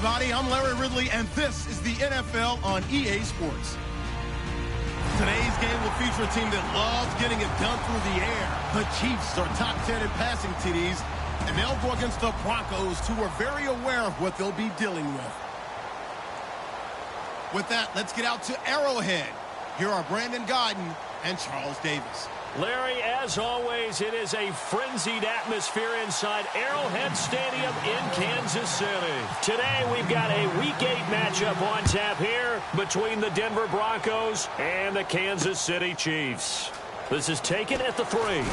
everybody. I'm Larry Ridley, and this is the NFL on EA Sports. Today's game will feature a team that loves getting it done through the air. The Chiefs are top 10 in passing TDs, and they'll go against the Broncos, who are very aware of what they'll be dealing with. With that, let's get out to Arrowhead. Here are Brandon Godden and Charles Davis. Larry, as always, it is a frenzied atmosphere inside Arrowhead Stadium in Kansas City. Today, we've got a Week 8 matchup on tap here between the Denver Broncos and the Kansas City Chiefs. This is taken at the 3.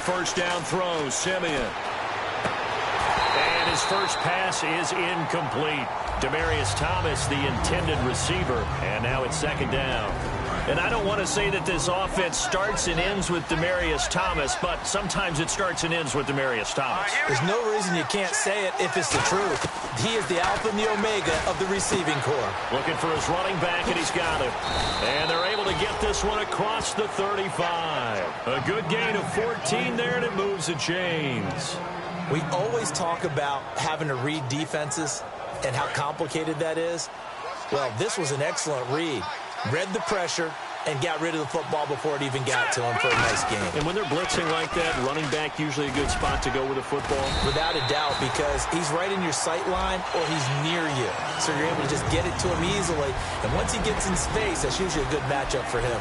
First down throw, Simeon. And his first pass is incomplete. Demaryius Thomas, the intended receiver. And now it's second down. And I don't want to say that this offense starts and ends with Demaryius Thomas, but sometimes it starts and ends with Demaryius Thomas. There's no reason you can't say it if it's the truth. He is the alpha and the omega of the receiving corps. Looking for his running back, and he's got him. And they're able to get this one across the 35. A good gain of 14 there, and it moves the chains. We always talk about having to read defenses and how complicated that is. Well, this was an excellent read. Read the pressure and got rid of the football before it even got to him for a nice game. And when they're blitzing like that, running back usually a good spot to go with the football? Without a doubt, because he's right in your sight line or he's near you. So you're able to just get it to him easily. And once he gets in space, that's usually a good matchup for him.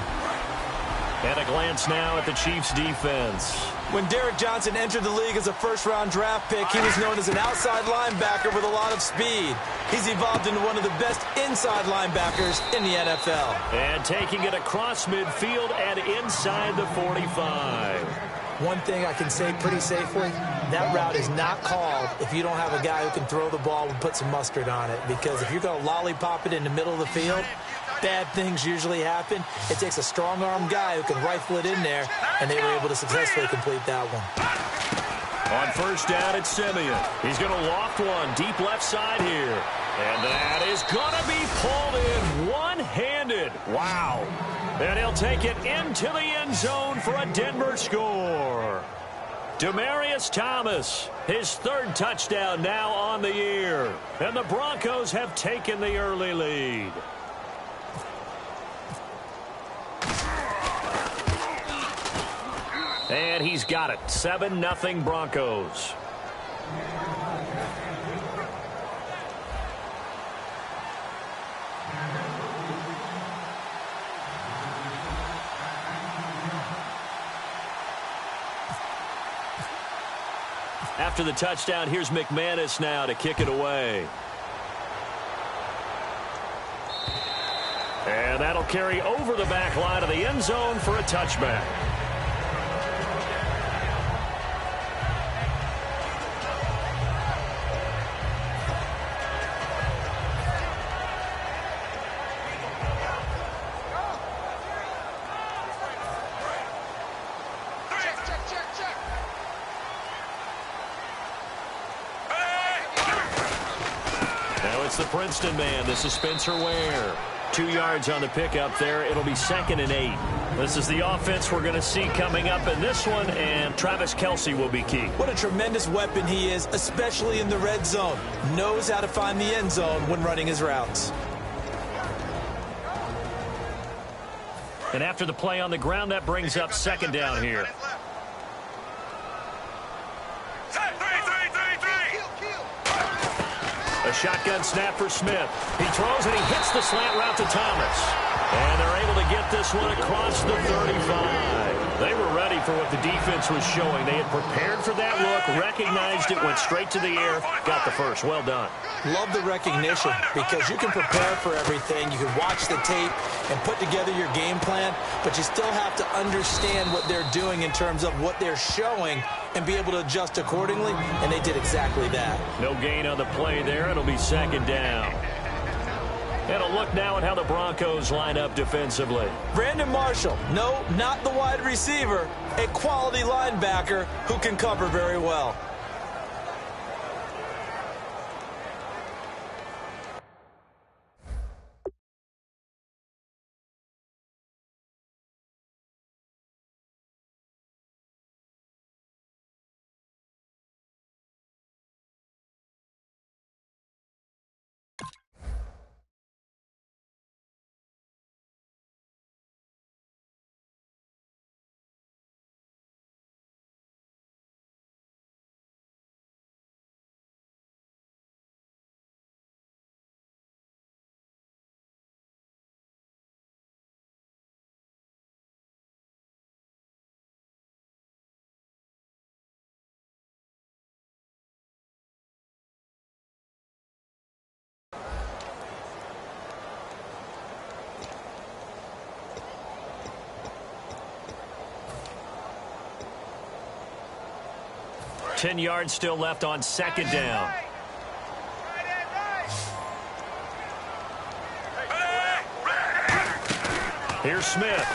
And a glance now at the Chiefs' defense. When Derek Johnson entered the league as a first-round draft pick, he was known as an outside linebacker with a lot of speed. He's evolved into one of the best inside linebackers in the NFL. And taking it across midfield and inside the 45. One thing I can say pretty safely, that route is not called if you don't have a guy who can throw the ball and put some mustard on it. Because if you're going to lollipop it in the middle of the field, bad things usually happen. It takes a strong-arm guy who can rifle it in there, and they were able to successfully complete that one. On first down, it's Simeon. He's going to loft one deep left side here. And that is going to be pulled in one-handed. Wow. And he'll take it into the end zone for a Denver score. Demaryius Thomas, his third touchdown now on the year. And the Broncos have taken the early lead. And he's got it. 7-0 Broncos. After the touchdown, here's McManus now to kick it away. And that'll carry over the back line of the end zone for a touchback. The Princeton man. This is Spencer Ware. 2 yards on the pickup there. It'll be 2nd and 8. This is the offense we're going to see coming up in this one, and Travis Kelce will be key. What a tremendous weapon he is, especially in the red zone. Knows how to find the end zone when running his routes. And after the play on the ground, that brings up 2nd down here. A shotgun snap for Smith. He throws and he hits the slant route to Thomas. And they're able to get this one across the 35. They were ready for what the defense was showing. They had prepared for that look, recognized it, went straight to the air, got the first. Well done. Love the recognition because you can prepare for everything. You can watch the tape and put together your game plan, but you still have to understand what they're doing in terms of what they're showing and be able to adjust accordingly, and they did exactly that. No gain on the play there. It'll be 2nd down. And a look now at how the Broncos line up defensively. Brandon Marshall, no, not the wide receiver, a quality linebacker who can cover very well. Ten yards still left on second down. Here's Smith.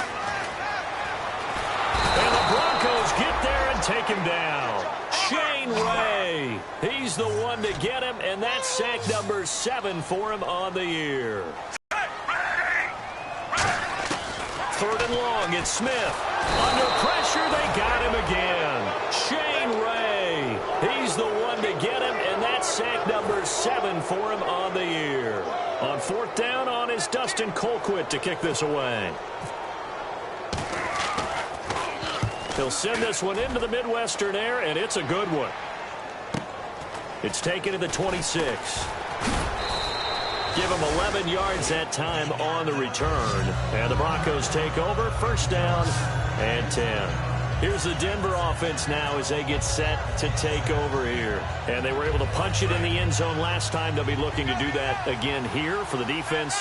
And the Broncos get there and take him down. Shane Ray. He's the one to get him, and that's sack number 7 for him on the year. Third and long, it's Smith. Under pressure, they got him again. Shane Ray. He's the one to get him, and that's sack number 7 for him on the year. On fourth down, on is Dustin Colquitt to kick this away. He'll send this one into the Midwestern air, and it's a good one. It's taken to the 26. Give him 11 yards that time on the return. And the Broncos take over, first down and 10. Here's the Denver offense now as they get set to take over here. And they were able to punch it in the end zone last time. They'll be looking to do that again here for the defense.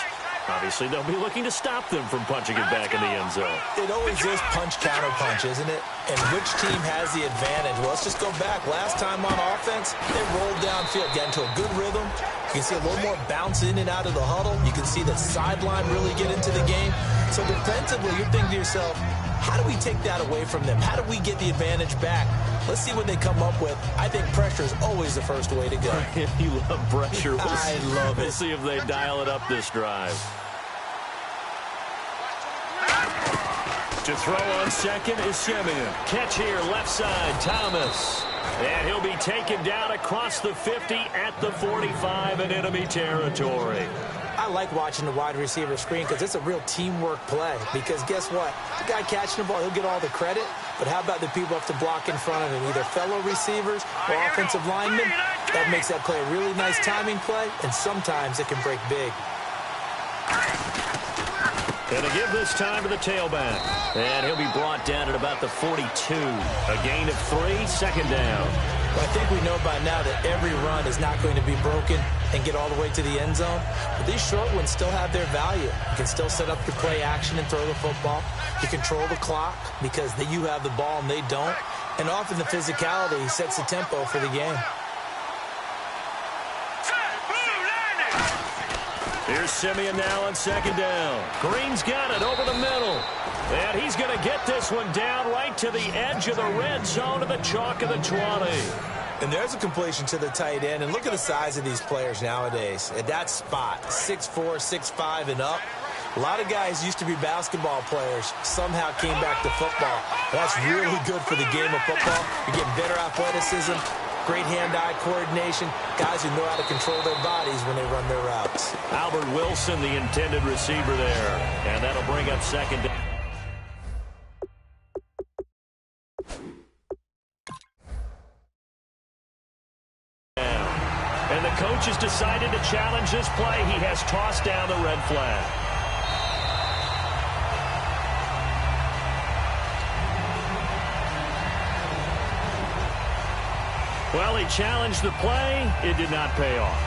Obviously, they'll be looking to stop them from punching it back in the end zone. It always is punch-counter-punch, isn't it? And which team has the advantage? Well, let's just go back. Last time on offense, they rolled downfield, got into a good rhythm. You can see a little more bounce in and out of the huddle. You can see the sideline really get into the game. So defensively, you're thinking to yourself, how do we take that away from them? How do we get the advantage back? Let's see what they come up with. I think pressure is always the first way to go. You love pressure. I love it. We'll see if they dial it up this drive. To throw on second is Simeon. Catch here, left side, Thomas. And he'll be taken down across the 50 at the 45 in enemy territory. I like watching the wide receiver screen because it's a real teamwork play. Because guess what? The guy catching the ball, he'll get all the credit. But how about the people have to block in front of him, either fellow receivers or offensive linemen? That makes that play a really nice timing play, and sometimes it can break big. Going to give this time to the tailback. And he'll be brought down at about the 42. A gain of 3, second down. Well, I think we know by now that every run is not going to be broken and get all the way to the end zone. But these short ones still have their value. You can still set up your play action and throw the football. You control the clock because you have the ball and they don't. And often the physicality sets the tempo for the game. Here's Simeon now on second down. Green's got it over the middle. And he's going to get this one down right to the edge of the red zone of the chalk of the 20. And there's a completion to the tight end. And look at the size of these players nowadays. At that spot, 6'4", 6'5", and up. A lot of guys used to be basketball players. Somehow came back to football. That's really good for the game of football. You're getting better athleticism. Great hand-eye coordination. Guys who know how to control their bodies when they run their routes. Albert Wilson, the intended receiver there. And that'll bring up second down. And the coach has decided to challenge this play. He has tossed down the red flag. Well, he challenged the play. It did not pay off.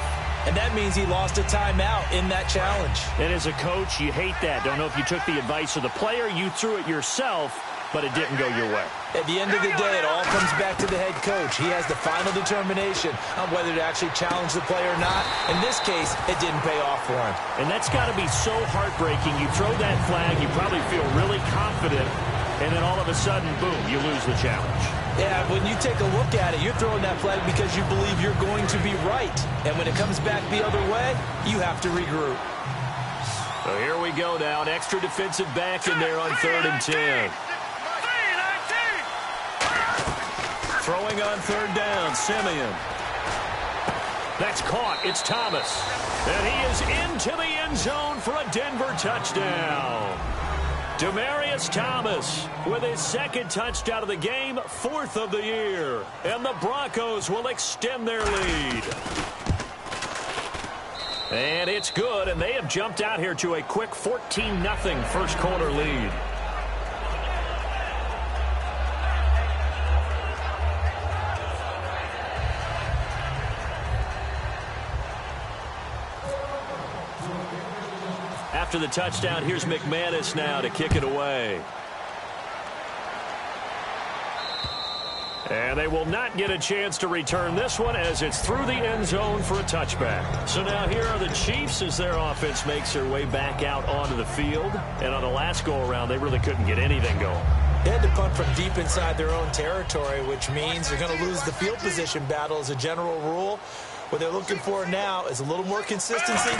And that means he lost a timeout in that challenge. And as a coach, you hate that. Don't know if you took the advice of the player, you threw it yourself, but it didn't go your way. At the end of the day, it all comes back to the head coach. He has the final determination on whether to actually challenge the play or not. In this case, it didn't pay off for him. And that's got to be so heartbreaking. You throw that flag, you probably feel really confident, and then all of a sudden, boom, you lose the challenge. Yeah, when you take a look at it, you're throwing that flag because you believe you're going to be right. And when it comes back the other way, you have to regroup. So here we go now, an extra defensive back in there on 3rd and 10. Throwing on 3rd down, Simeon. That's caught. It's Thomas. And he is into the end zone for a Denver touchdown. Demaryius Thomas with his 2nd touchdown of the game, 4th of the year. And the Broncos will extend their lead. And it's good, and they have jumped out here to a quick 14-0 first quarter lead. After the touchdown, here's McManus now to kick it away. And they will not get a chance to return this one as it's through the end zone for a touchback. So now here are the Chiefs as their offense makes their way back out onto the field. And on the last go-around, they really couldn't get anything going. They had to punt from deep inside their own territory, which means they're going to lose the field position battle as a general rule. What they're looking for now is a little more consistency,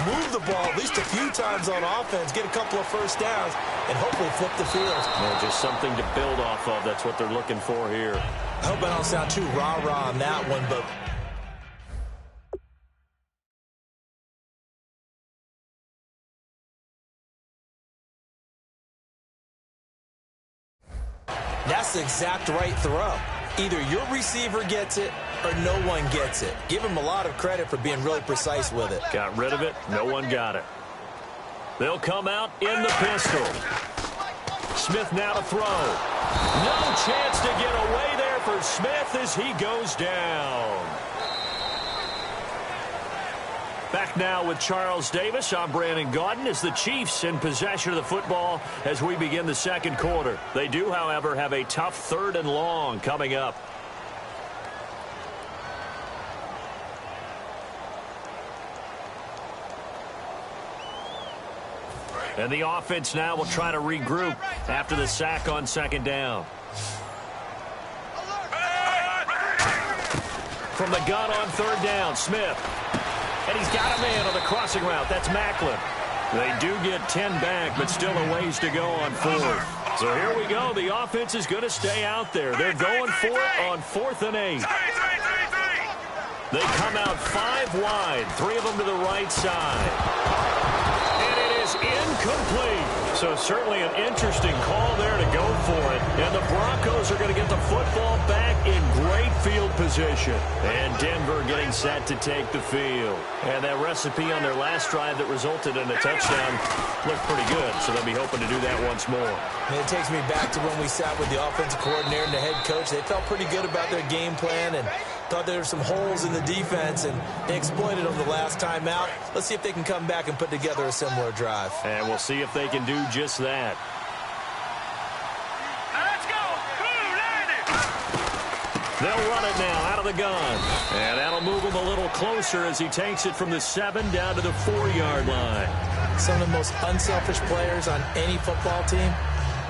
move the ball at least a few times on offense, get a couple of first downs, and hopefully flip the field. Well, just something to build off of. That's what they're looking for here. I hope I don't sound too rah-rah on that one, but that's the exact right throw. Either your receiver gets it or no one gets it. Give him a lot of credit for being really precise with it. Got rid of it. No one got it. They'll come out in the pistol. Smith now to throw. No chance to get away there for Smith as he goes down. Back now with Charles Davis. I'm Brandon Gaudin as the Chiefs in possession of the football as we begin the second quarter. They do, however, have a tough 3rd and long coming up. And the offense now will try to regroup after the sack on 2nd down. From the gun on 3rd down, Smith. And he's got a man on the crossing route. That's Macklin. They do get 10 back, but still a ways to go on 4th. So here we go. The offense is going to stay out there. They're going for it on 4th and 8. They come out 5 wide, 3 of them to the right side. Incomplete. So certainly an interesting call there to go for it. And the Broncos are going to get the football back in great field position. And Denver getting set to take the field. And that recipe on their last drive that resulted in a touchdown looked pretty good. So they'll be hoping to do that once more. And it takes me back to when we sat with the offensive coordinator and the head coach. They felt pretty good about their game plan and thought there were some holes in the defense, and they exploited them the last time out. Let's see if they can come back and put together a similar drive. And we'll see if they can do just that. Let's go. They'll run it now out of the gun. And that'll move him a little closer as he takes it from the 7 down to the 4-yard line. Some of the most unselfish players on any football team,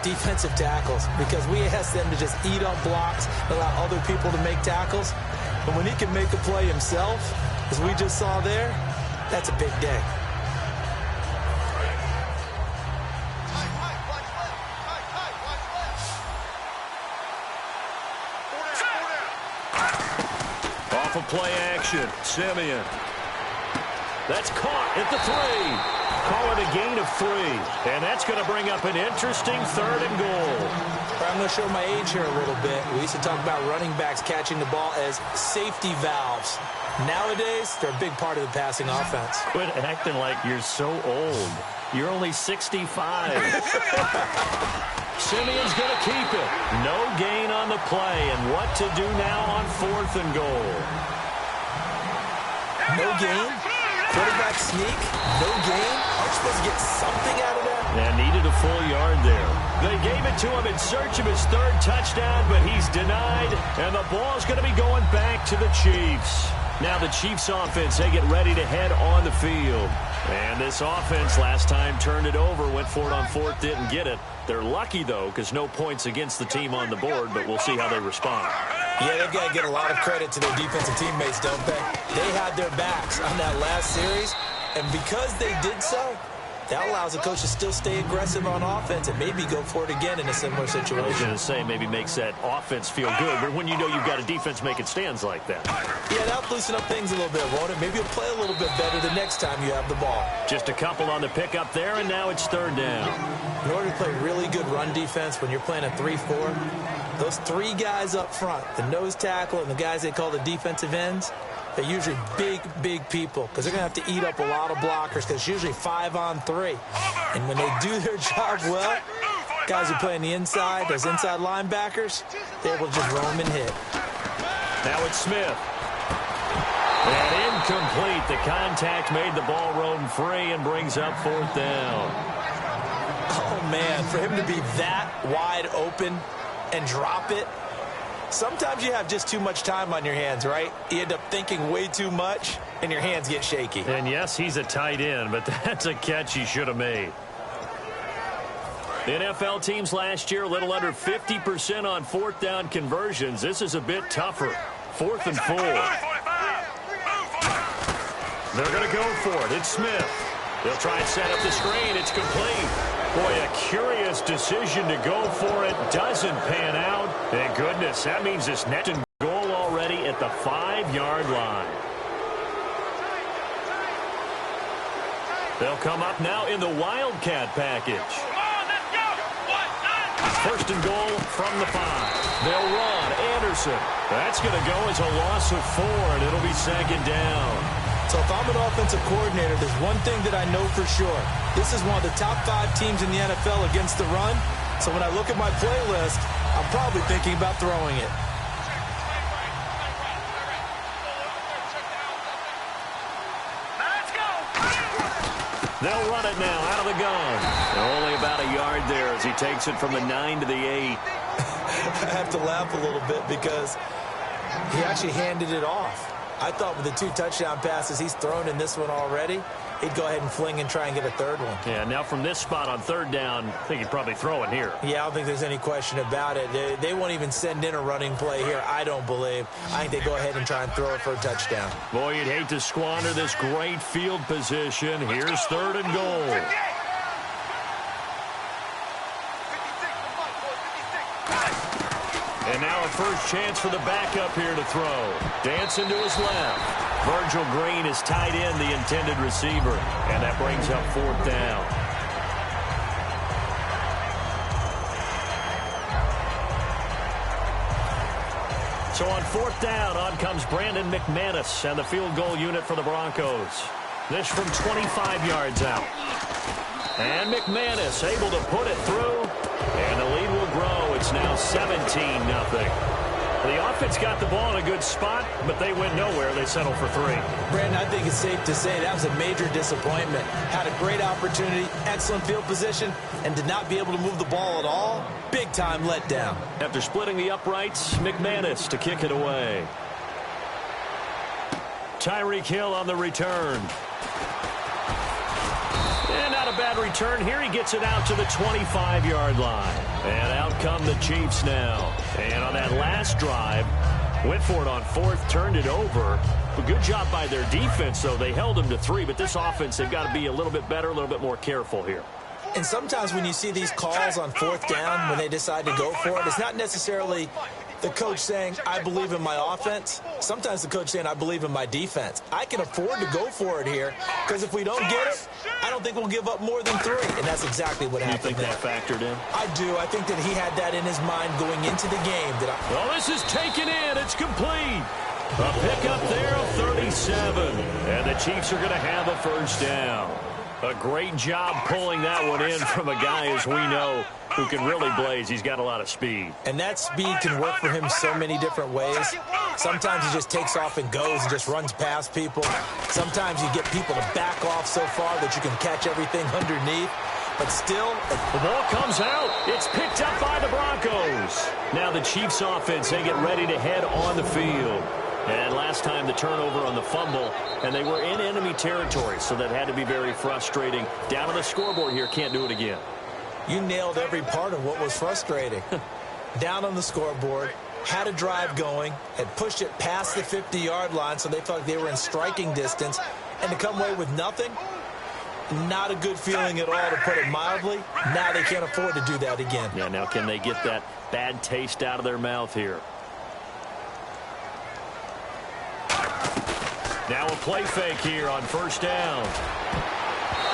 defensive tackles, because we ask them to just eat up blocks, allow other people to make tackles. But when he can make a play himself, as we just saw there, that's a big day. Off of play action, Simeon. That's caught at the 3. Call it a gain of 3. And that's going to bring up an interesting 3rd and goal. I'm going to show my age here a little bit. We used to talk about running backs catching the ball as safety valves. Nowadays, they're a big part of the passing offense. Quit acting like you're so old. You're only 65. Simeon's going to keep it. No gain on the play. And what to do now on 4th and goal? No gain? Quarterback sneak? No gain? Aren't you supposed to get something out of that? And needed a full yard there. They gave it to him in search of his third touchdown, but he's denied, and the ball's going to be going back to the Chiefs. Now the Chiefs offense, they get ready to head on the field. And this offense last time turned it over, went for it on fourth, didn't get it. They're lucky, though, because no points against the team on the board, but we'll see how they respond. Yeah, they've got to get a lot of credit to their defensive teammates, don't they? They had their backs on that last series, and because they did so, that allows the coach to still stay aggressive on offense and maybe go for it again in a similar situation. I was going to say maybe makes that offense feel good, but when you know you've got a defense making stands like that. Yeah, that'll loosen up things a little bit, won't it? Maybe you'll play a little bit better the next time you have the ball. Just a couple on the pickup there, and now it's third down. In order to play really good run defense when you're playing a 3-4, those three guys up front, the nose tackle and the guys they call the defensive ends, they're usually big people because they're going to have to eat up a lot of blockers because it's usually 5-on-3. And when they do their job well, guys who play on the inside, those inside linebackers, they're able to just roam and hit. Now it's Smith. And incomplete. The contact made the ball roam free and brings up fourth down. Oh, man, for him to be that wide open and drop it, sometimes you have just too much time on your hands, right? You end up thinking way too much, and your hands get shaky. And, yes, he's a tight end, but that's a catch he should have made. The NFL teams last year, a little under 50% on fourth down conversions. This is a bit tougher. 4th and 4. They're going to go for it. It's Smith. They'll try and set up the screen. It's complete. Boy, a curious decision to go for it. Doesn't pan out. Thank goodness. That means this next goal already at the 5-yard line. They'll come up now in the Wildcat package. First and goal from the 5. They'll run. Anderson. That's going to go as a loss of 4, and it'll be second down. So if I'm an offensive coordinator, there's one thing that I know for sure. This is one of the top 5 teams in the NFL against the run. So when I look at my playlist, I'm probably thinking about throwing it. They'll run it now out of the gun. Only about a yard there as he takes it from the 9 to the 8. I have to laugh a little bit because he actually handed it off. I thought with the 2 touchdown passes he's thrown in this one already, he'd go ahead and fling and try and get a third one. Yeah, now from this spot on third down, I think he'd probably throw it here. Yeah, I don't think there's any question about it. They won't even send in a running play here, I don't believe. I think they go ahead and try and throw it for a touchdown. Boy, you'd hate to squander this great field position. Here's third and goal. And now a first chance for the backup here to throw. Dancing to his left. Virgil Green is tied in, the intended receiver. And that brings up fourth down. So on fourth down, on comes Brandon McManus and the field goal unit for the Broncos. This from 25 yards out. And McManus able to put it through. And the lead will grow. It's now 17-0. The offense got the ball in a good spot, but they went nowhere. They settled for 3. Brandon, I think it's safe to say that was a major disappointment. Had a great opportunity, excellent field position, and did not be able to move the ball at all. Big-time letdown. After splitting the uprights, McManus to kick it away. Tyreek Hill on the return. And not a bad return here. He gets it out to the 25-yard line. And out come the Chiefs now. And on that last drive, went for it on fourth, turned it over. A good job by their defense, though. They held them to 3, but this offense, they've got to be a little bit better, a little bit more careful here. And sometimes when you see these calls on fourth down, when they decide to go for it, it's not necessarily the coach saying, I believe in my offense. Sometimes the coach saying, I believe in my defense. I can afford to go for it here because if we don't get it, I don't think we'll give up more than 3. And that's exactly what happened. You think that factored in? I do. I think that he had that in his mind going into the game. Well, this is taken in. It's complete. A pickup there of 37. And the Chiefs are going to have a first down. A great job pulling that one in from a guy, as we know, who can really blaze. He's got a lot of speed. And that speed can work for him so many different ways. Sometimes he just takes off and goes and just runs past people. Sometimes you get people to back off so far that you can catch everything underneath. but still. The ball comes out. It's picked up by the Broncos. Now the Chiefs offense, they get ready to head on the field. And last time the turnover on the fumble, and they were in enemy territory, so that had to be very frustrating. Down on the scoreboard here, can't do it again. You nailed every part of what was frustrating. Down on the scoreboard, had a drive going, had pushed it past the 50-yard line, so they felt like they were in striking distance, and to come away with nothing, not a good feeling at all, to put it mildly. Now they can't afford to do that again. Yeah, now can they get that bad taste out of their mouth here? Now a play fake here on first down.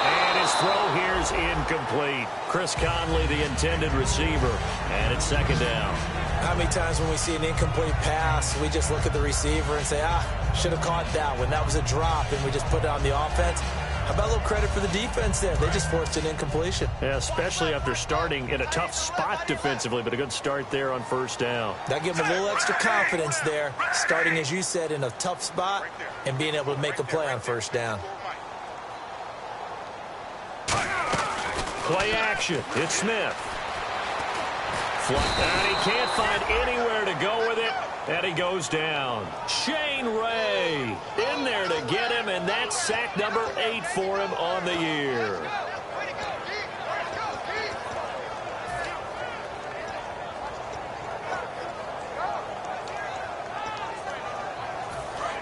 And his throw here is incomplete. Chris Conley, the intended receiver. And it's second down. How many times when we see an incomplete pass, we just look at the receiver and say, should have caught that one. That was a drop, and we just put it on the offense. How about a little credit for the defense there? They just forced an incompletion. Yeah, especially after starting in a tough spot defensively, but a good start there on first down. That gave them a little extra confidence there, starting, as you said, in a tough spot and being able to make a play on first down. Play action. It's Smith. And he can't find anywhere to go with it, and he goes down. Shane Ray in there to get him, and that's sack number 8 for him on the year.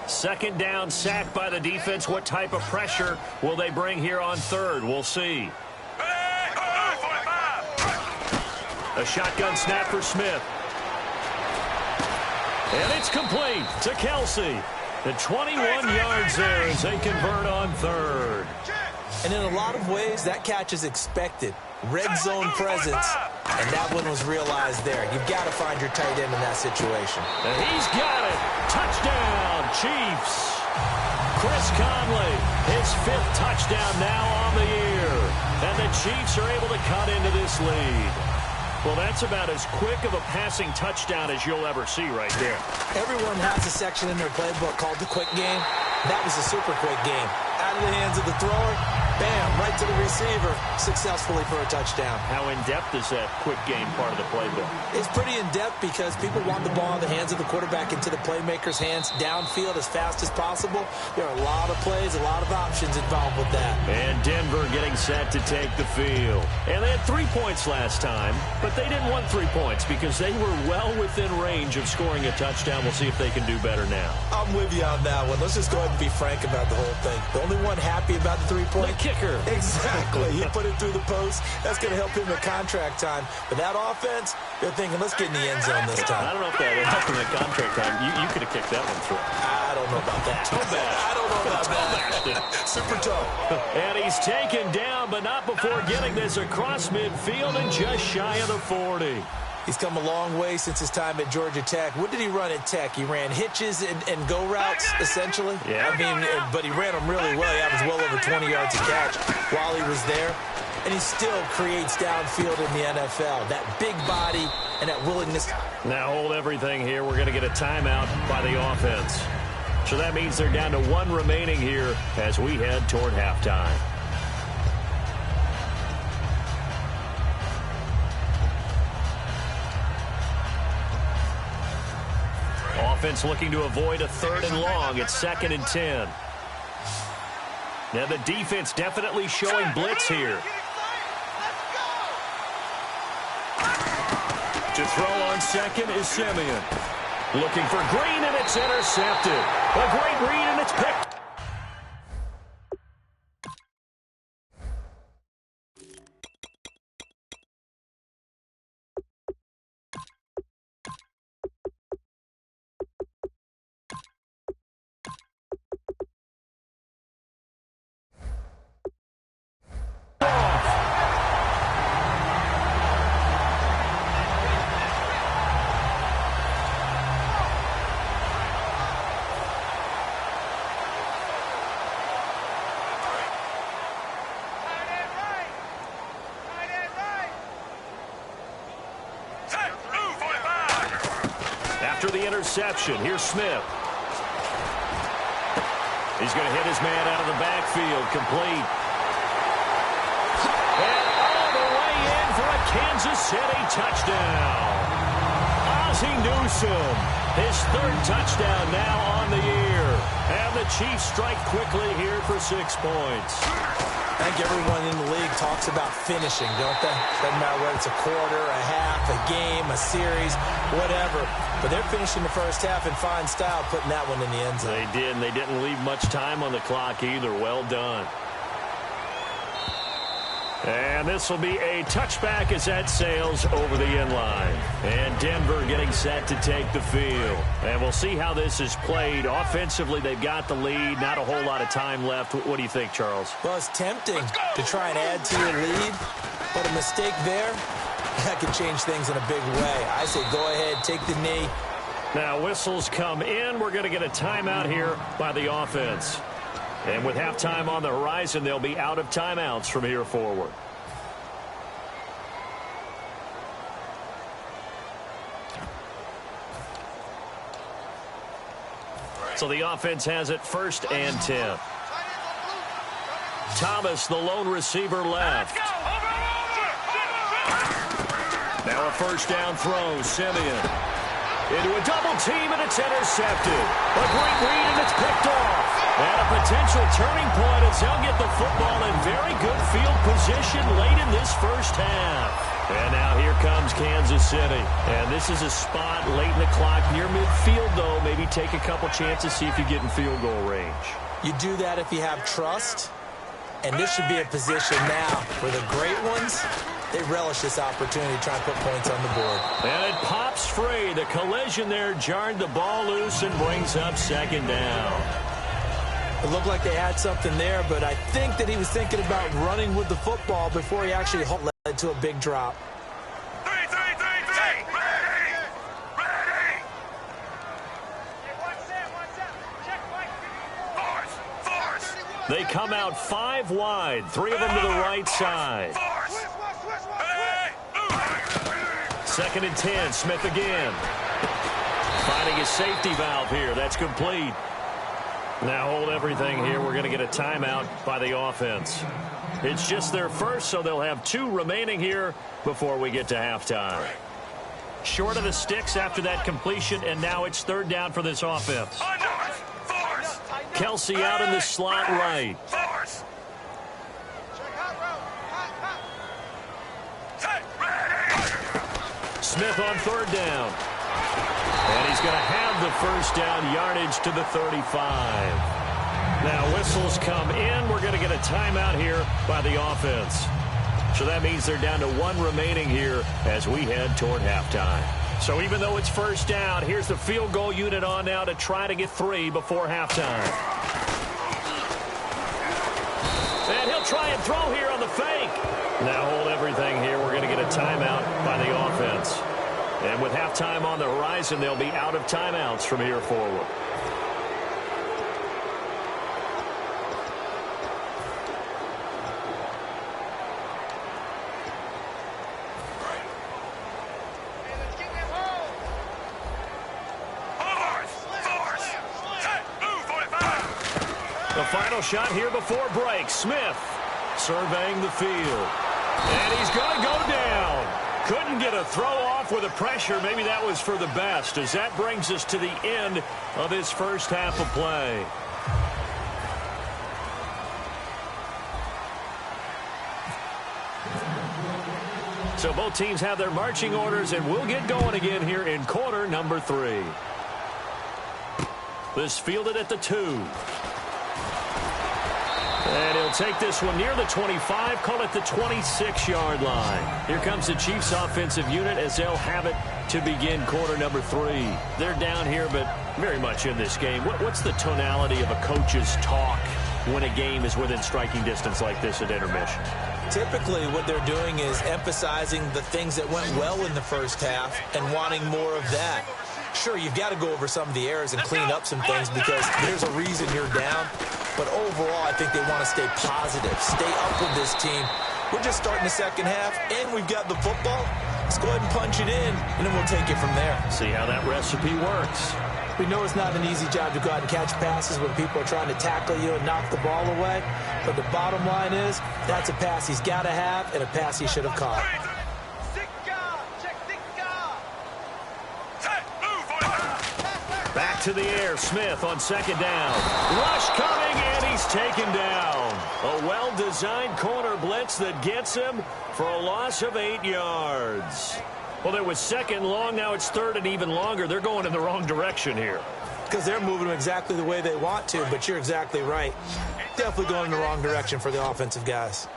Second down, sack by the defense. What type of pressure will they bring here on third? We'll see. A shotgun snap for Smith. And it's complete to Kelsey. The 21 yards there as they convert on third. And in a lot of ways, that catch is expected. Red zone presence, and that one was realized there. You've got to find your tight end in that situation. And he's got it. Touchdown, Chiefs. Chris Conley, his 5th touchdown now on the year. And the Chiefs are able to cut into this lead. Well, that's about as quick of a passing touchdown as you'll ever see right there. Everyone has a section in their playbook called the quick game. That was a super quick game. Out of the hands of the thrower, bam, right to the receiver, successfully for a touchdown. How in-depth is that quick game part of the playbook? It's pretty in-depth because people want the ball in the hands of the quarterback into the playmaker's hands downfield as fast as possible. There are a lot of plays, a lot of options involved with that. And Denver getting set to take the field. And they had 3 points last time, but they didn't want 3 points because they were well within range of scoring a touchdown. We'll see if they can do better now. I'm with you on that one. Let's just go ahead and be frank about the whole thing. The only one happy about the 3-point? The kicker. Exactly. He put it through the post. That's going to help him in contract time. But that offense, they're thinking, let's get in the end zone this time. I don't know if that helped him in contract time. You could have kicked that one through. I don't know about that. I don't know about that. Super toe. And he's taken down, but not before getting this across midfield and just shy of the 40. He's come a long way since his time at Georgia Tech. What did he run at Tech? He ran hitches and go routes, essentially. Yeah. I mean, but he ran them really well. He averaged well over 20 yards a catch while he was there. And he still creates downfield in the NFL. That big body and that willingness. Now hold everything here. We're going to get a timeout by the offense. So that means they're down to 1 remaining here as we head toward halftime. Offense looking to avoid a 3rd and long. It's 2nd and 10. Now the defense definitely showing blitz here. To throw on second is Simeon. Looking for Green, and it's intercepted. A great read, and it's picked. After the interception, here's Smith. He's going to hit his man out of the backfield, complete. And, Kansas City touchdown. Ozzie Newsome, his third touchdown now on the year. And the Chiefs strike quickly here for 6 points. I think everyone in the league talks about finishing, don't they? Doesn't matter whether it's a quarter, a half, a game, a series, whatever. But they're finishing the first half in fine style, putting that one in the end zone. They did, and they didn't leave much time on the clock either. Well done. And this will be a touchback as that sails over the end line. And Denver getting set to take the field. And we'll see how this is played. Offensively, they've got the lead. Not a whole lot of time left. What do you think, Charles? Well, it's tempting to try and add to your lead, but a mistake there, that could change things in a big way. I say go ahead, take the knee. Now, whistles come in. We're going to get a timeout here by the offense. And with halftime on the horizon, they'll be out of timeouts from here forward. So the offense has it 1st and 10. Thomas, the lone receiver, left. Now a 1st down throw. Simeon into a double team, and it's intercepted. A great read, and it's picked off. And a potential turning point as they'll get the football in very good field position late in this first half. And now here comes Kansas City. And this is a spot late in the clock near midfield, though. Maybe take a couple chances, see if you get in field goal range. You do that if you have trust. And this should be a position now where the great ones, they relish this opportunity to try and put points on the board. And it pops free. The collision there jarred the ball loose and brings up 2nd down. It looked like they had something there, but I think that he was thinking about running with the football before he actually led to a big drop. They come out 5 wide, 3 of them to the right side. 2nd and 10, Smith again. Finding his safety valve here. That's complete. Now hold everything here. We're going to get a timeout by the offense. It's just their first, so they'll have 2 remaining here before we get to halftime. Short of the sticks after that completion, and now it's 3rd down for this offense. Kelsey out in the slot right. Smith on 3rd down. And he's going to have the 1st down, yardage to the 35. Now whistles come in. We're going to get a timeout here by the offense. So that means they're down to 1 remaining here as we head toward halftime. So even though it's 1st down, here's the field goal unit on now to try to get 3 before halftime. And he'll try and throw here on the fake. Now hold everything here. We're going to get a timeout by the offense. And with halftime on the horizon, they'll be out of timeouts from here forward. The final shot here before break. Smith surveying the field. And he's going to go down. Couldn't get a throw off with the pressure. Maybe that was for the best, as that brings us to the end of this first half of play. So both teams have their marching orders, and we'll get going again here in quarter number 3. This fielded at the 2. And he'll take this one near the 25, call it the 26-yard line. Here comes the Chiefs offensive unit as they'll have it to begin quarter number 3. They're down here, but very much in this game. What's the tonality of a coach's talk when a game is within striking distance like this at intermission? Typically, what they're doing is emphasizing the things that went well in the first half and wanting more of that. Sure, you've got to go over some of the errors and clean up some things because there's a reason you're down. But overall, I think they want to stay positive, stay up with this team. We're just starting the second half, and we've got the football. Let's go ahead and punch it in, and then we'll take it from there. See how that recipe works. We know it's not an easy job to go out and catch passes when people are trying to tackle you and knock the ball away. But the bottom line is, that's a pass he's got to have and a pass he should have caught. Back to the air. Smith on second down. Rush coming, and he's taken down. A well-designed corner blitz that gets him for a loss of 8 yards. Well, it was second long. Now it's third and even longer. They're going in the wrong direction here. Because they're moving exactly the way they want to, but you're exactly right. Definitely going in the wrong direction for the offensive guys.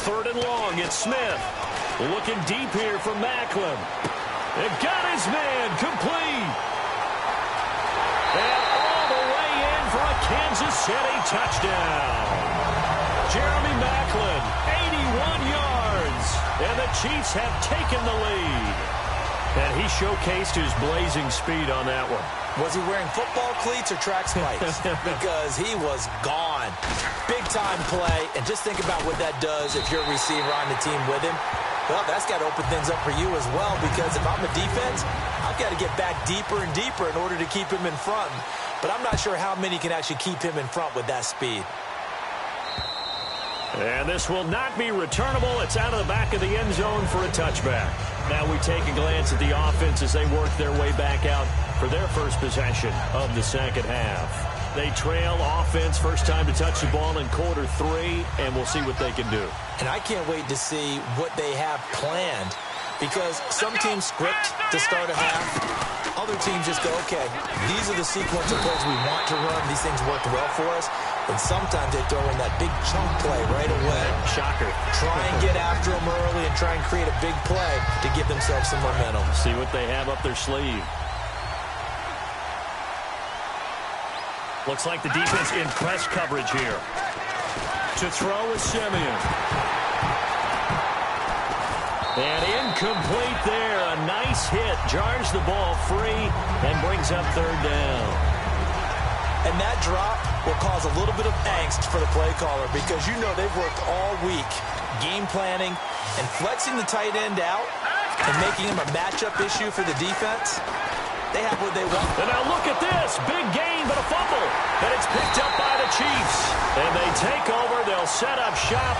Third and long. It's Smith. Looking deep here from Macklin. It got his man complete. And all the way in for a Kansas City touchdown. Jeremy Macklin, 81 yards. And the Chiefs have taken the lead. And he showcased his blazing speed on that one. Was he wearing football cleats or track spikes? Because he was gone. Big-time play. And just think about what that does if you're a receiver on the team with him. Well, that's got to open things up for you as well, because if I'm a defense, I've got to get back deeper and deeper in order to keep him in front. But I'm not sure how many can actually keep him in front with that speed. And this will not be returnable. It's out of the back of the end zone for a touchback. Now we take a glance at the offense as they work their way back out for their first possession of the second half. They trail offense, first time to touch the ball in quarter 3, and we'll see what they can do. And I can't wait to see what they have planned, because some teams script to start a half. Other teams just go, okay, these are the sequence of plays we want to run. These things work well for us. And sometimes they throw in that big chunk play right away. Shocker. Try and get after them early and try and create a big play to give themselves some momentum. See what they have up their sleeve. Looks like the defense in press coverage here. To throw is Simeon. And incomplete there. A nice hit. Jars the ball free and brings up third down. And that drop will cause a little bit of angst for the play caller, because you know they've worked all week game planning and flexing the tight end out and making him a matchup issue for the defense. They have what they want. And now look at this. Big gain, but a fumble. And it's picked up by the Chiefs. And they take over. They'll set up shop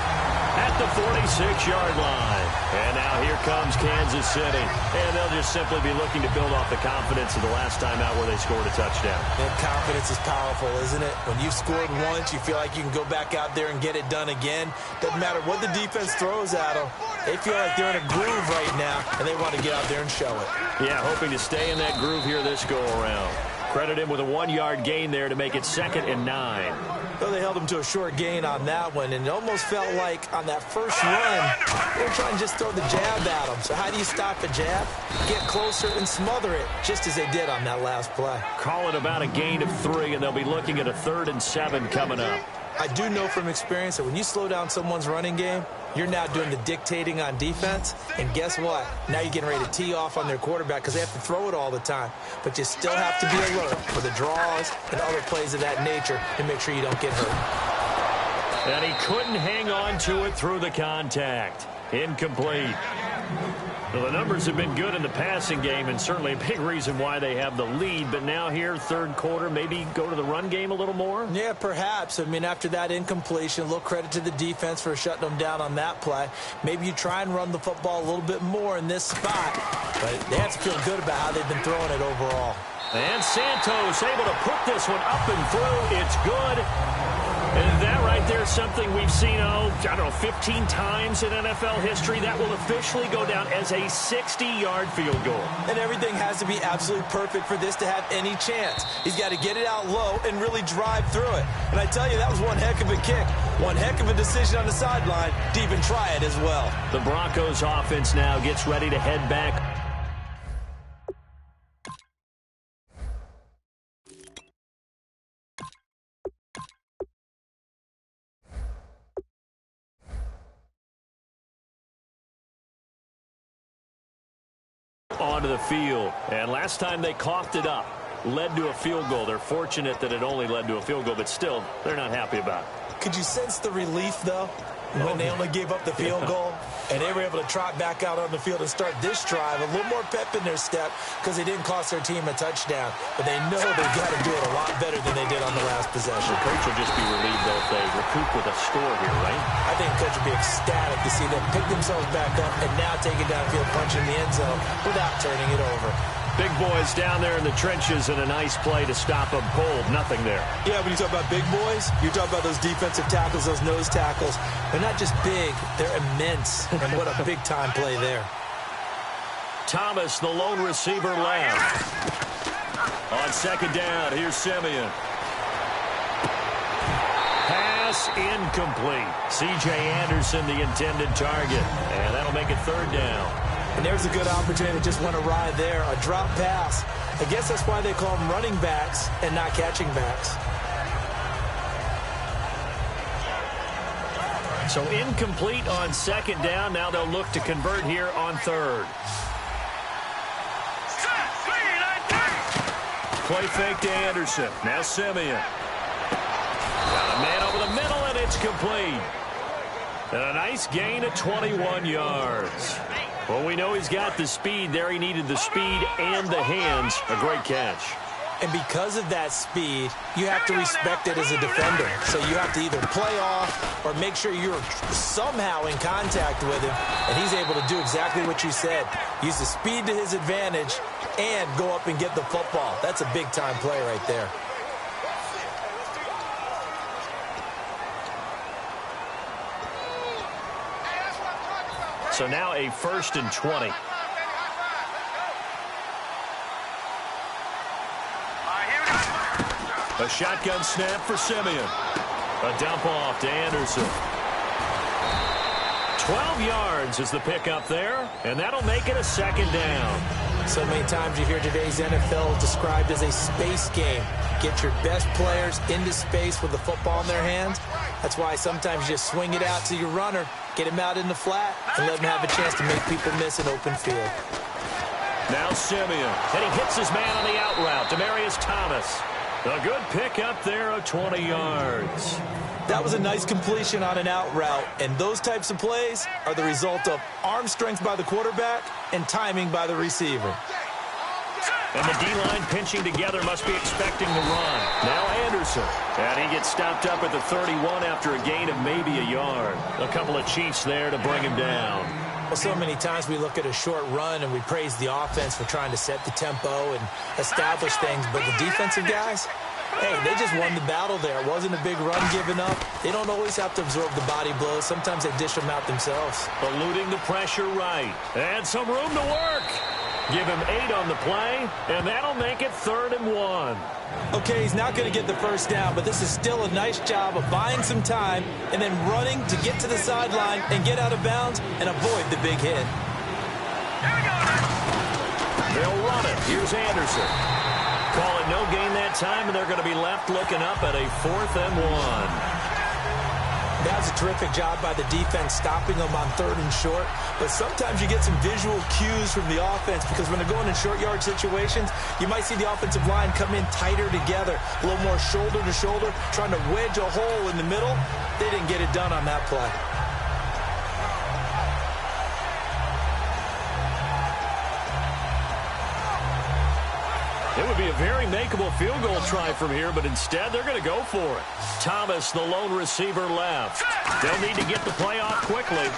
at the 46-yard line. And now here comes Kansas City. And they'll just simply be looking to build off the confidence of the last time out where they scored a touchdown. And confidence is powerful, isn't it? When you've scored once, you feel like you can go back out there and get it done again. Doesn't matter what the defense throws at them. They feel like they're in a groove right now, and they want to get out there and show it. Yeah, hoping to stay in that groove here this go-around. Credit him with a 1-yard gain there to make it 2nd and 9. Well, they held him to a short gain on that one, and it almost felt like on that first run, they were trying to just throw the jab at him. So how do you stop a jab? Get closer and smother it, just as they did on that last play. Call it about a gain of 3, and they'll be looking at a 3rd and 7 coming up. I do know from experience that when you slow down someone's running game, you're now doing the dictating on defense. And guess what? Now you're getting ready to tee off on their quarterback because they have to throw it all the time. But you still have to be alert for the draws and other plays of that nature and make sure you don't get hurt. And he couldn't hang on to it through the contact. Incomplete. Well, the numbers have been good in the passing game, and certainly a big reason why they have the lead. But now here, third quarter, maybe go to the run game a little more? Yeah, perhaps. I mean, after that incompletion, a little credit to the defense for shutting them down on that play. Maybe you try and run the football a little bit more in this spot. But they have to feel good about how they've been throwing it overall. And Santos able to put this one up and through. It's good. And that right there is something we've seen, 15 times in NFL history. That will officially go down as a 60-yard field goal. And everything has to be absolutely perfect for this to have any chance. He's got to get it out low and really drive through it. And I tell you, that was one heck of a kick. One heck of a decision on the sideline to even try it as well. The Broncos offense now gets ready to head back. Onto the field. And last time they coughed it up, led to a field goal. They're fortunate that it only led to a field goal, but still, they're not happy about it. Could you sense the relief, though, when they only gave up the field goal? And they were able to trot back out on the field and start this drive. A little more pep in their step because they didn't cost their team a touchdown. But they know they've got to do it a lot better than they did on the last possession. The coach will just be relieved, though, if they recoup with a score here, right? I think the coach will be ecstatic to see them pick themselves back up and now take it downfield, punch in the end zone without turning it over. Big boys down there in the trenches, and a nice play to stop them cold. Nothing there. Yeah, when you talk about big boys, you're talking about those defensive tackles, those nose tackles. They're not just big, they're immense. And what a big-time play there. Thomas, the lone receiver, left. On second down, here's Simeon. Pass incomplete. C.J. Anderson, the intended target. And that'll make it third down. And there's a good opportunity that just went awry there. A drop pass. I guess that's why they call them running backs and not catching backs. So incomplete on second down. Now they'll look to convert here on third. Play fake to Anderson. Now Simeon. Got a man over the middle, and it's complete. And a nice gain of 21 yards. Well, we know he's got the speed there. He needed the speed and the hands. A great catch. And because of that speed, you have to respect it as a defender. So you have to either play off or make sure you're somehow in contact with him. And he's able to do exactly what you said. Use the speed to his advantage and go up and get the football. That's a big-time play right there. So now a 1st and 20. A shotgun snap for Simeon. A dump off to Anderson. 12 yards is the pickup there, and that'll make it a second down. So many times you hear today's NFL described as a space game. Get your best players into space with the football in their hands. That's why sometimes you just swing it out to your runner, get him out in the flat, and let him have a chance to make people miss an open field. Now Simeon, and he hits his man on the out route, Demaryius Thomas. A good pickup there of 20 yards. That was a nice completion on an out route, and those types of plays are the result of arm strength by the quarterback and timing by the receiver. And the D-line pinching together, must be expecting the run. Now Anderson. And he gets stopped up at the 31 after a gain of maybe a yard. A couple of Chiefs there to bring him down. Well, so many times we look at a short run and we praise the offense for trying to set the tempo and establish things. But the defensive guys, hey, they just won the battle there. It wasn't a big run given up. They don't always have to absorb the body blows. Sometimes they dish them out themselves. Eluding the pressure right. And some room to work. Give him 8 on the play, and that'll make it 3rd and 1. Okay, he's not going to get the first down, but this is still a nice job of buying some time and then running to get to the sideline and get out of bounds and avoid the big hit. They'll run it. Here's Anderson. Call it no gain that time, and they're going to be left looking up at a 4th and 1. That was a terrific job by the defense stopping them on 3rd and short. But sometimes you get some visual cues from the offense because when they're going in short yard situations, you might see the offensive line come in tighter together, a little more shoulder to shoulder, trying to wedge a hole in the middle. They didn't get it done on that play. It would be a very makeable field goal try from here, but instead they're going to go for it. Thomas, the lone receiver, left. They'll need to get the play off quickly.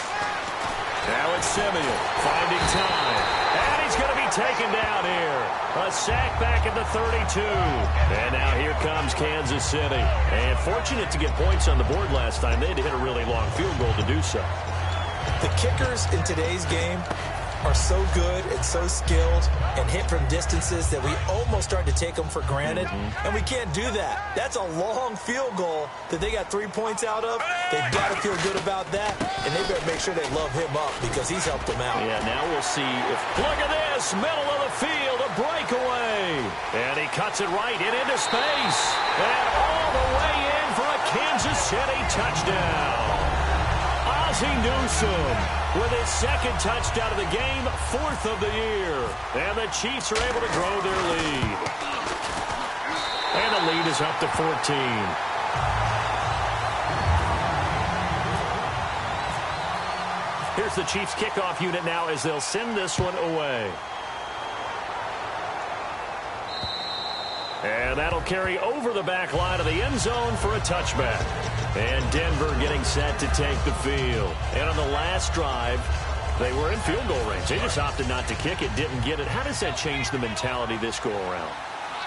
Now it's Simeon finding time. And he's going to be taken down here. A sack back at the 32. And now here comes Kansas City. And fortunate to get points on the board last time. They had to hit a really long field goal to do so. The kickers in today's game are so good and so skilled and hit from distances that we almost start to take them for granted. And we can't do that. That's a long field goal that they got 3 points out of. They've got to feel good about that, and they better make sure they love him up because he's helped them out. Yeah, now we'll see if... Look at this! Middle of the field, a breakaway. And he cuts it right and into space. And all the way in for a Kansas City touchdown. Ozzie Newsome with his 2nd touchdown of the game, 4th of the year. And the Chiefs are able to grow their lead. And the lead is up to 14. Here's Here's the Chiefs kickoff unit now as they'll send this one away. And that'll carry over the back line of the end zone for a touchback. And Denver getting set to take the field. And on the last drive, they were in field goal range. They just opted not to kick it, didn't get it. How does that change the mentality this go-around?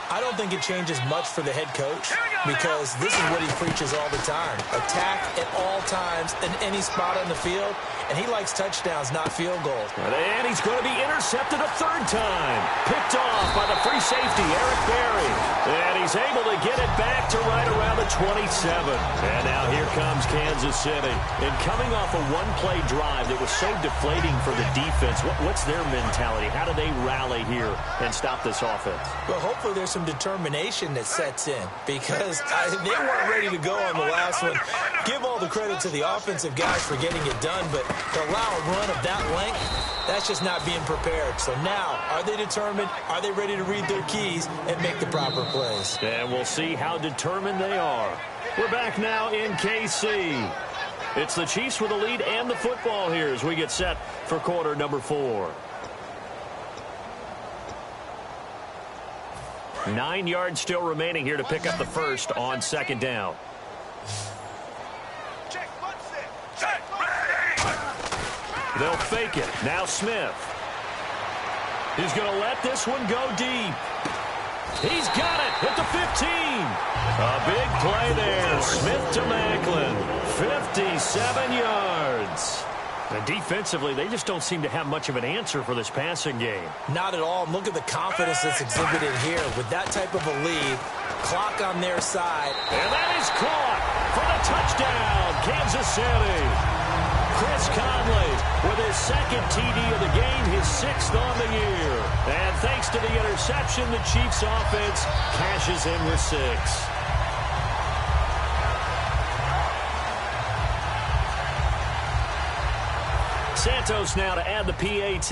I don't think it changes much for the head coach because this is what he preaches all the time. Attack at all times in any spot on the field, and he likes touchdowns, not field goals. And he's going to be intercepted a third time. Picked off by the free safety, Eric Berry. And he's able to get it back to right around the 27. And now here comes Kansas City. And coming off a one-play drive that was so deflating for the defense, what's their mentality? How do they rally here and stop this offense? Well, hopefully there's some determination that sets in because they weren't ready to go on the last one. Give all the credit to the offensive guys for getting it done, but to allow a run of that length, that's just not being prepared. So now, are they determined? Are they ready to read their keys and make the proper plays? And we'll see how determined they are. We're back now in KC. It's the Chiefs with the lead and the football here as we get set for quarter number 4. 9 yards still remaining here to pick up the first on second down. They'll fake it. Now Smith. He's going to let this one go deep. He's got it at the 15. A big play there. Smith to Macklin. 57 yards. And defensively, they just don't seem to have much of an answer for this passing game. Not at all. Look at the confidence that's exhibited here. With that type of a lead, clock on their side. And that is caught for the touchdown, Kansas City. Chris Conley with his second TD of the game, his 6th on the year. And thanks to the interception, the Chiefs offense cashes in with 6. Santos now to add the PAT.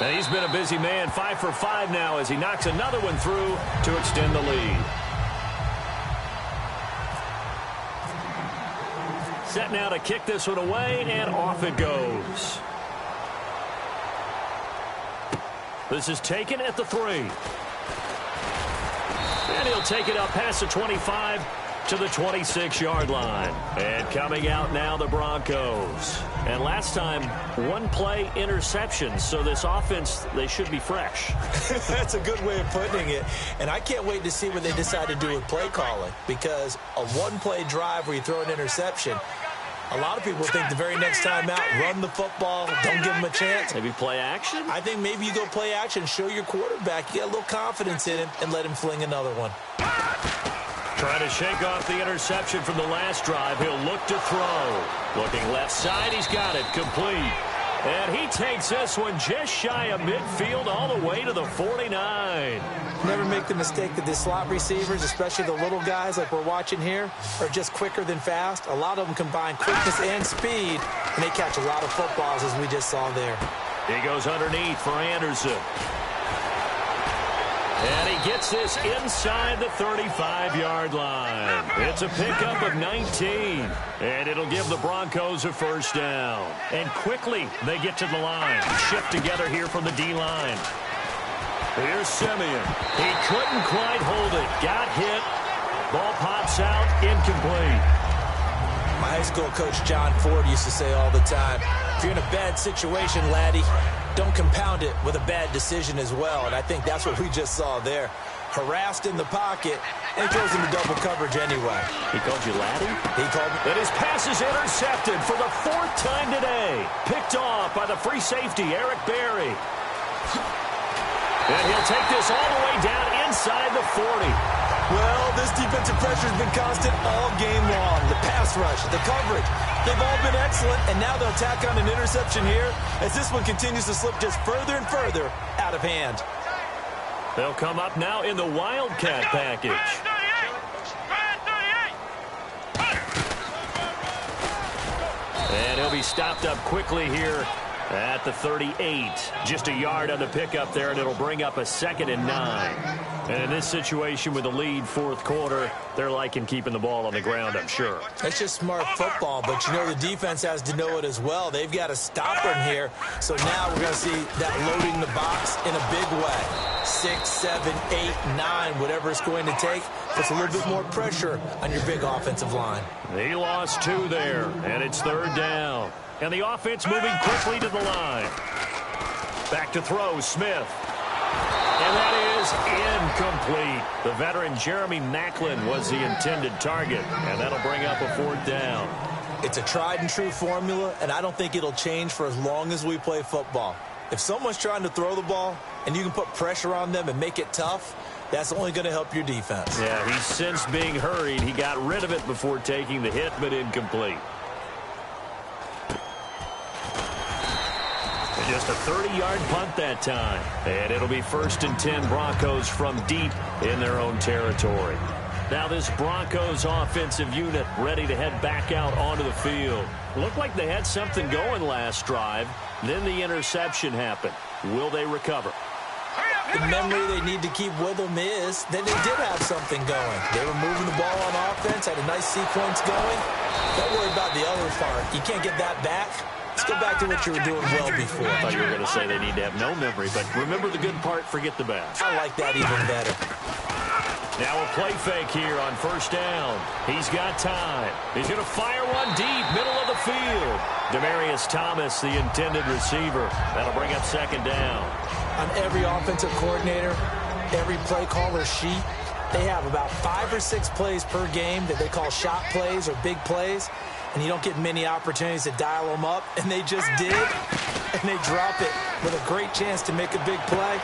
And he's been a busy man, 5 for 5 now as he knocks another one through to extend the lead. Set now to kick this one away, and off it goes. This is taken at the 3. And he'll take it up past the 25 to the 26-yard line. And coming out now, the Broncos. And last time, one-play interception. So this offense, they should be fresh. That's a good way of putting it. And I can't wait to see what they decide to do with play calling. Because a one-play drive where you throw an interception, a lot of people think the very next time out, run the football, don't give him a chance. Maybe play action? I think maybe you go play action, show your quarterback, you get a little confidence in him, and let him fling another one. Trying to shake off the interception from the last drive. He'll look to throw. Looking left side, he's got it complete. And he takes this one just shy of midfield all the way to the 49. Never make the mistake that the slot receivers, especially the little guys like we're watching here, are just quicker than fast. A lot of them combine quickness and speed, and they catch a lot of footballs as we just saw there. He goes underneath for Anderson. And he gets this inside the 35-yard line. It's a pickup of 19. And it'll give the Broncos a first down. And quickly, they get to the line. Shift together here from the D-line. Here's Simeon. He couldn't quite hold it. Got hit. Ball pops out. Incomplete. My high school coach, John Ford, used to say all the time, if you're in a bad situation, laddie, don't compound it with a bad decision as well. And I think that's what we just saw there. Harassed in the pocket, and he throws into double coverage anyway. He called you laddie? He called me. And his pass is intercepted for the 4th time today. Picked off by the free safety, Eric Berry. And he'll take this all the way down inside the 40. Well, this defensive pressure has been constant all game long. The pass rush, the coverage, they've all been excellent, and now they'll tack on an interception here as this one continues to slip just further and further out of hand. They'll come up now in the Wildcat package. And he'll be stopped up quickly here At the 38, just a yard on the pickup there, and it'll bring up a 2nd and 9. And in this situation with the lead, fourth quarter, they're liking keeping the ball on the ground, I'm sure. That's just smart football, but you know the defense has to know it as well. They've got to stop him here. So now we're going to see that loading the box in a big way. 6, 7, 8, 9, whatever it's going to take, puts a little bit more pressure on your big offensive line. He lost 2 there, and it's 3rd down. And the offense moving quickly to the line. Back to throw, Smith. And that is incomplete. The veteran Jeremy Maclin was the intended target, and that'll bring up a 4th down. It's a tried-and-true formula, and I don't think it'll change for as long as we play football. If someone's trying to throw the ball and you can put pressure on them and make it tough, that's only going to help your defense. Yeah, he's sensed being hurried. He got rid of it before taking the hit, but incomplete. Just a 30-yard punt that time. And it'll be 1st and 10 Broncos from deep in their own territory. Now this Broncos offensive unit ready to head back out onto the field. Looked like they had something going last drive. Then the interception happened. Will they recover? The memory they need to keep with them is that they did have something going. They were moving the ball on offense, had a nice sequence going. Don't worry about the other part. You can't get that back. Let's go back to what you were doing well before. I thought you were going to say they need to have no memory, but remember the good part, forget the bad. I like that even better. Now a play fake here on 1st down. He's got time. He's going to fire one deep, middle of the field. Demaryius Thomas, the intended receiver. That'll bring up 2nd down. On every offensive coordinator, every play caller sheet, they have about 5 or 6 plays per game that they call shot plays or big plays. And you don't get many opportunities to dial them up, and they just did, and they drop it with a great chance to make a big play.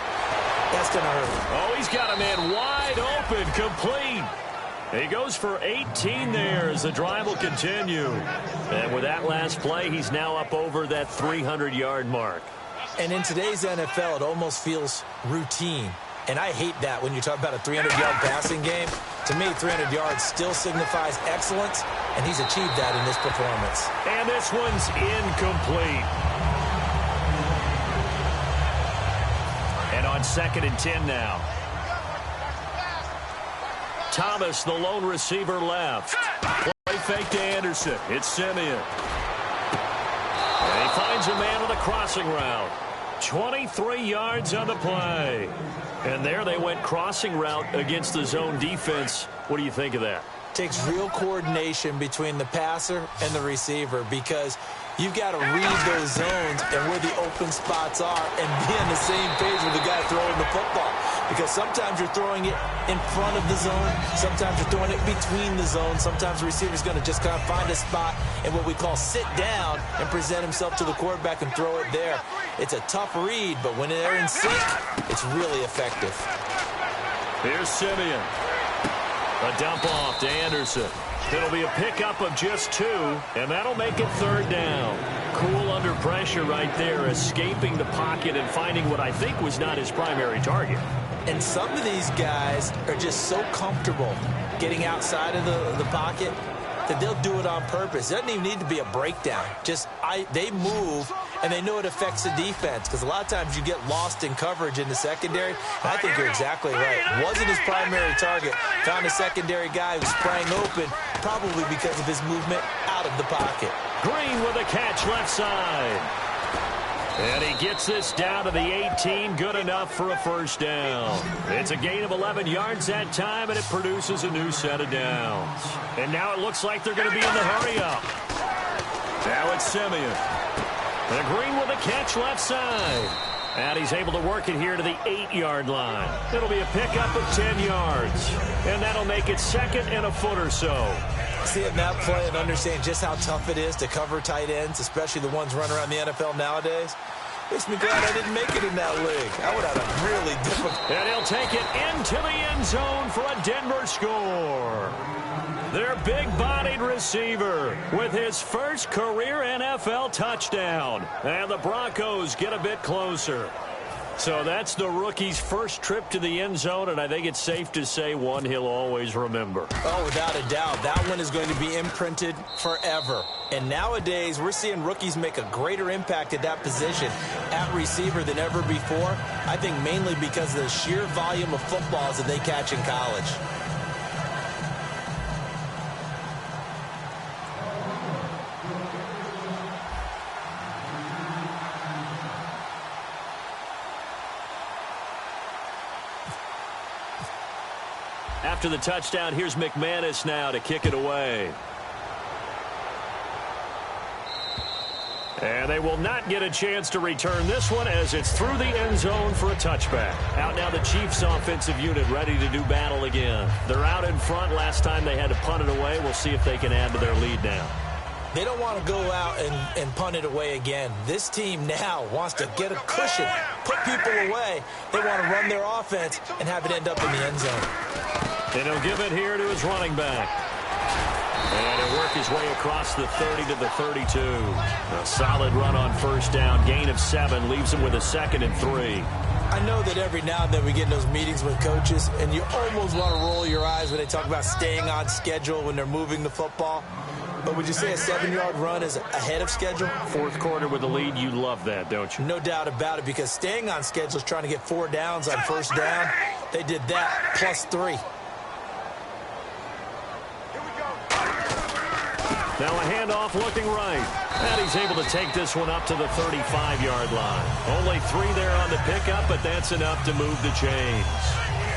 That's going to hurt. Oh, he's got a man wide open, complete. He goes for 18 there as the drive will continue. And with that last play, he's now up over that 300-yard mark. And in today's NFL, it almost feels routine. And I hate that when you talk about a 300-yard passing game. To me, 300 yards still signifies excellence, and he's achieved that in this performance. And this one's incomplete. And on 2nd and 10 now. Thomas, the lone receiver left. Play fake to Anderson. It's Simeon. And he finds a man with a crossing route. 23 yards on the play. And there they went crossing route against the zone defense. What do you think of that? Takes real coordination between the passer and the receiver because you've got to read those zones and where the open spots are and be on the same page with the guy throwing the football. Because sometimes you're throwing it in front of the zone. Sometimes you're throwing it between the zones. Sometimes the receiver's going to just kind of find a spot and what we call sit down and present himself to the quarterback and throw it there. It's a tough read, but when they're in sync, it's really effective. Here's Simeon. A dump off to Anderson. It'll be a pickup of just 2, and that'll make it 3rd down. Cool under pressure right there, escaping the pocket and finding what I think was not his primary target. And some of these guys are just so comfortable getting outside of the pocket that they'll do it on purpose. It doesn't even need to be a breakdown. They move, and they know it affects the defense because a lot of times you get lost in coverage in the secondary. And I think you're exactly right. Wasn't his primary target. Found a secondary guy who sprang open, probably because of his movement out of the pocket. Green with a catch left side. And he gets this down to the 18, good enough for a 1st down. It's a gain of 11 yards that time, and it produces a new set of downs. And now it looks like they're going to be in the hurry-up. Now it's Simeon. And Green with a catch left side. And he's able to work it here to the 8-yard line. It'll be a pickup of 10 yards. And that'll make it 2nd and a foot or so. Seeing that play and understand just how tough it is to cover tight ends, especially the ones running around the NFL nowadays, makes me glad I didn't make it in that league. I would have had a really difficult... And he'll take it into the end zone for a Denver score. Their big-bodied receiver with his first career NFL touchdown. And the Broncos get a bit closer. So that's the rookie's first trip to the end zone, and I think it's safe to say one he'll always remember. Oh, without a doubt. That one is going to be imprinted forever. And nowadays, we're seeing rookies make a greater impact at that position at receiver than ever before. I think mainly because of the sheer volume of footballs that they catch in college. After the touchdown, here's McManus now to kick it away. And they will not get a chance to return this one as it's through the end zone for a touchback. Out now the Chiefs offensive unit ready to do battle again. They're out in front. Last time they had to punt it away. We'll see if they can add to their lead now. They don't want to go out and punt it away again. This team now wants to get a cushion, put people away. They want to run their offense and have it end up in the end zone. And he'll give it here to his running back. And he'll work his way across the 30 to the 32. A solid run on first down. Gain of 7 leaves him with a 2nd and 3. I know that every now and then we get in those meetings with coaches, and you almost want to roll your eyes when they talk about staying on schedule when they're moving the football. But would you say a 7-yard run is ahead of schedule? Fourth quarter with the lead, you love that, don't you? No doubt about it, because staying on schedule is trying to get 4 downs on first down. They did that plus 3. Now a handoff looking right. And he's able to take this one up to the 35-yard line. Only 3 there on the pickup, but that's enough to move the chains.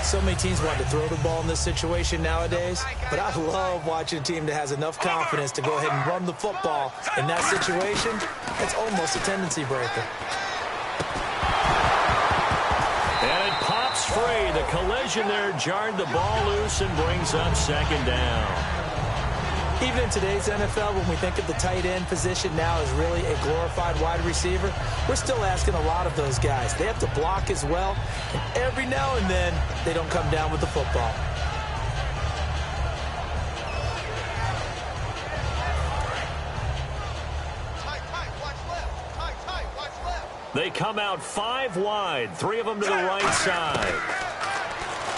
So many teams want to throw the ball in this situation nowadays, but I love watching a team that has enough confidence to go ahead and run the football. In that situation, it's almost a tendency breaker. And it pops free. The collision there jarred the ball loose and brings up 2nd down. Even in today's NFL, when we think of the tight end position now as really a glorified wide receiver, we're still asking a lot of those guys. They have to block as well, and every now and then, they don't come down with the football. They come out 5 wide, 3 of them to the right side.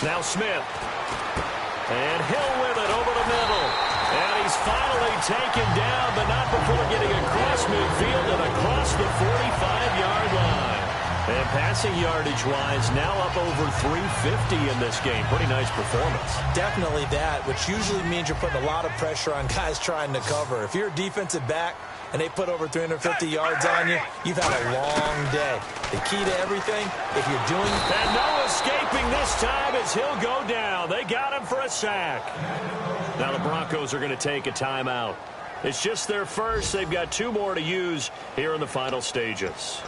Now Smith. And Hill with it over the middle. And he's finally taken down, but not before getting across midfield and across the 45-yard line. And passing yardage-wise, now up over 350 in this game. Pretty nice performance. Definitely that, which usually means you're putting a lot of pressure on guys trying to cover. If you're a defensive back and they put over 350 yards on you, you've had a long day. The key to everything, if you're doing... And no escaping this time as he'll go down. They got him for a sack. Now the Broncos are going to take a timeout. It's just their first. They've got 2 more to use here in the final stages.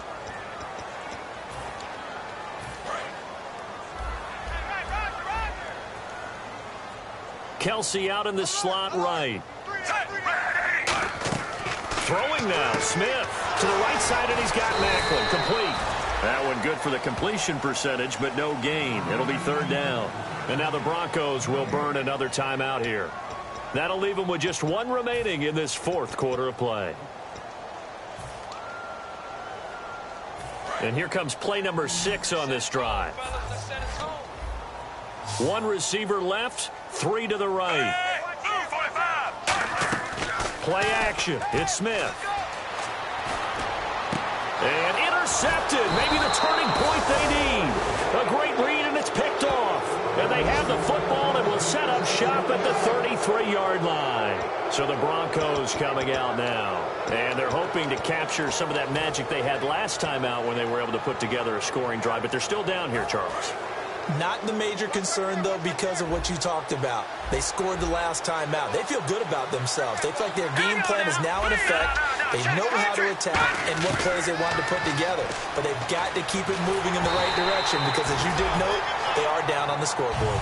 Kelsey out in the slot right. Throwing now, Smith to the right side, and he's got Macklin. Complete. That one good for the completion percentage, but no gain. It'll be 3rd down. And now the Broncos will burn another timeout here. That'll leave them with just 1 remaining in this 4th quarter of play. And here comes play number 6 on this drive. 1 receiver left, 3 to the right. Play action. It's Smith. And intercepted. Maybe the turning point they need. A great read, and it's picked off. And they have the football and will set up shop at the 33-yard line. So the Broncos coming out now. And they're hoping to capture some of that magic they had last time out when they were able to put together a scoring drive. But they're still down here, Charles. Not the major concern, though, because of what you talked about. They scored the last time out. They feel good about themselves. They feel like their game plan is now in effect. They know how to attack and what plays they want to put together. But they've got to keep it moving in the right direction because, as you did note, they are down on the scoreboard.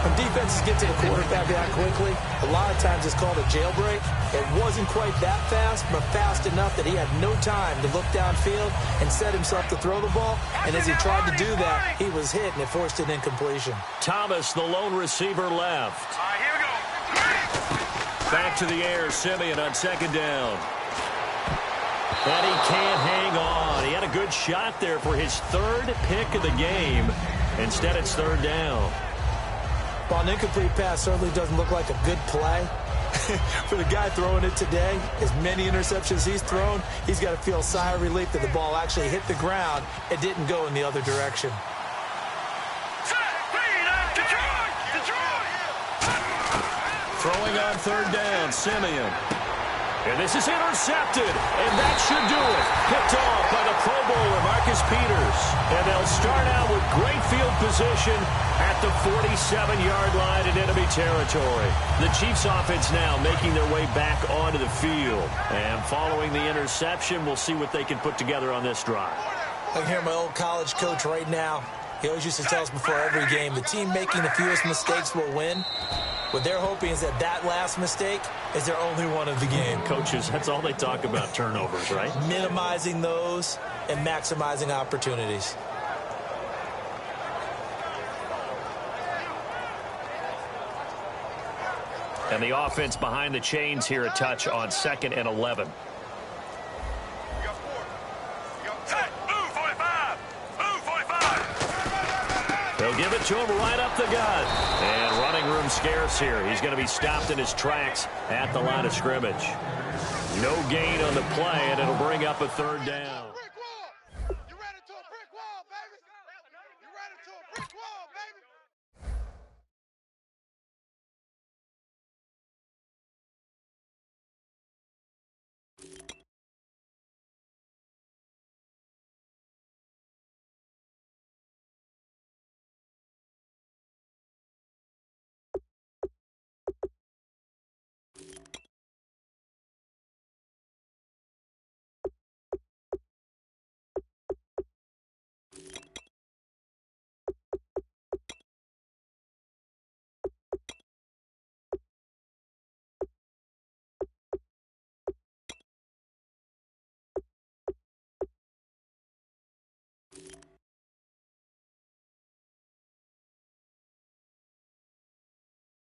When defenses get to the quarterback that quickly, a lot of times it's called a jailbreak. It wasn't quite that fast, but fast enough that he had no time to look downfield and set himself to throw the ball. And as he tried to do that, he was hit, and it forced an incompletion. Thomas, the lone receiver, left. Here we go. Back to the air, Simeon on 2nd down. And he can't hang on. He had a good shot there for his third pick of the game. Instead, it's third down. Well, an incomplete pass certainly doesn't look like a good play. For the guy throwing it today, as many interceptions he's thrown, he's got to feel a sigh of relief that the ball actually hit the ground and didn't go in the other direction. Throwing on third down, Simeon. And this is intercepted, and that should do it. Picked off by the Pro Bowler, Marcus Peters. And they'll start out with great field position at the 47-yard line in enemy territory. The Chiefs offense now making their way back onto the field. And following the interception, we'll see what they can put together on this drive. I can hear my old college coach right now. He always used to tell us before every game, the team making the fewest mistakes will win. What they're hoping is that that last mistake is their only one of the game. Coaches, that's all they talk about, turnovers, right? Minimizing those and maximizing opportunities. And the offense behind the chains here a touch on 2nd and 11. They'll give it to him right up the gut. And running room scarce here. He's going to be stopped in his tracks at the line of scrimmage. No gain on the play, and it'll bring up a third down.